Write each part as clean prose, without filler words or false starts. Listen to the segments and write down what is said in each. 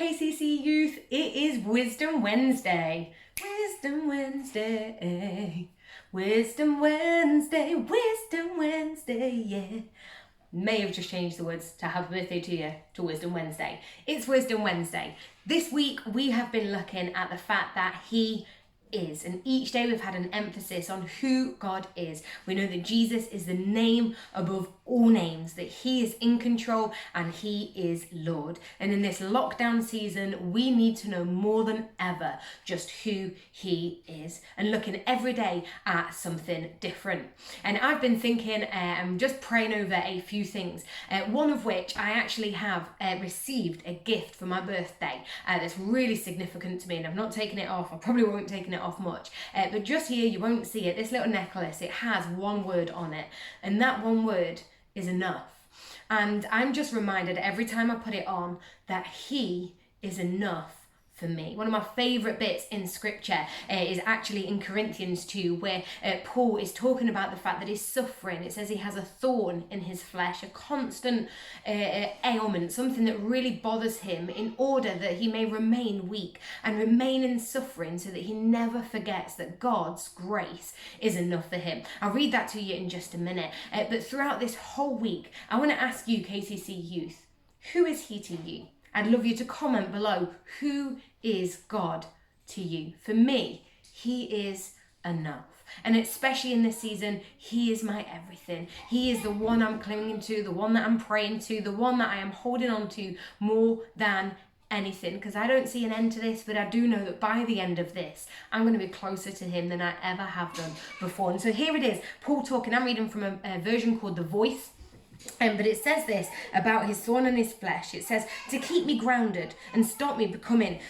KCC youth, it is Wisdom Wednesday. Wisdom Wednesday. Wisdom Wednesday. Wisdom Wednesday, yeah. May have just changed the words to Happy Birthday to You to Wisdom Wednesday. It's Wisdom Wednesday. This week we have been looking at the fact that He is, and each day we've had an emphasis on who God is. We know that Jesus is the name above all names, that He is in control and He is Lord. And in this lockdown season, we need to know more than ever just who He is, and looking every day at something different. And I've been thinking, I'm just praying over a few things, one of which I actually have received a gift for my birthday that's really significant to me, and I've not taken it off. I probably won't take it off much, but just here, you won't see it, this little necklace, it has one word on it, and that one word is enough. And I'm just reminded every time I put it on that He is enough for me. One of my favourite bits in scripture is actually in Corinthians 2, where Paul is talking about the fact that he's suffering. It says he has a thorn in his flesh, a constant ailment, something that really bothers him, in order that he may remain weak and remain in suffering, so that he never forgets that God's grace is enough for him. I'll read that to you in just a minute. But throughout this whole week, I want to ask you, KCC youth, who is He to you? I'd love you to comment below, who is God to you? For me, He is enough. And especially in this season, He is my everything. He is the one I'm clinging to, the one that I'm praying to, the one that I am holding on to more than anything, because I don't see an end to this, but I do know that by the end of this, I'm going to be closer to Him than I ever have done before. And so here it is, Paul talking. I'm reading from a version called The Voice. But it says this about His thorn in His flesh. It says, to keep me grounded and stop me becoming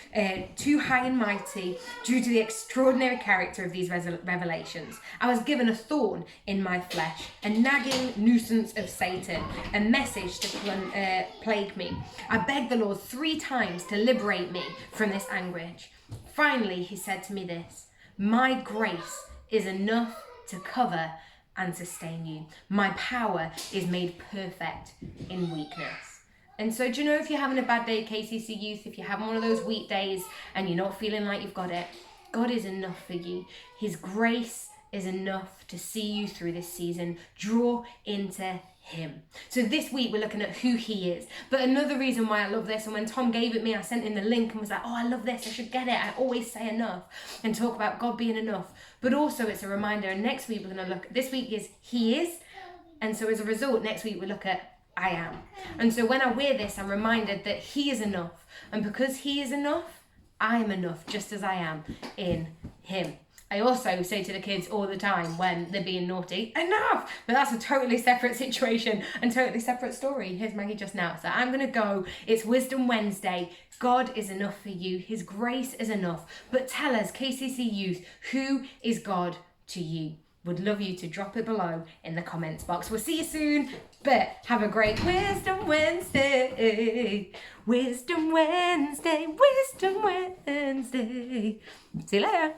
too high and mighty due to the extraordinary character of these revelations. I was given a thorn in my flesh, a nagging nuisance of Satan, a message to plague me. I begged the Lord 3 times to liberate me from this anguish. Finally, He said to me this: my grace is enough to cover and sustain you. My power is made perfect in weakness. And so, do you know, if you're having a bad day, KCC youth, if you're having one of those weak days and you're not feeling like you've got it, God is enough for you. His grace is enough to see you through this season. Draw into Him. So this week we're looking at who He is. But another reason why I love this, and when Tom gave it me, I sent in the link and was like, oh, I love this, I should get it. I always say enough and talk about God being enough. But also it's a reminder, and next week we're going to look, this week is He is. And so as a result, next week we look at I am. And so when I wear this, I'm reminded that He is enough. And because He is enough, I am enough, just as I am in Him. I also say to the kids all the time when they're being naughty, enough! But that's a totally separate situation and totally separate story. Here's Maggie just now. So I'm going to go. It's Wisdom Wednesday. God is enough for you. His grace is enough. But tell us, KCC youth, who is God to you? Would love you to drop it below in the comments box. We'll see you soon, but have a great Wisdom Wednesday. Wisdom Wednesday. Wisdom Wednesday. See you later.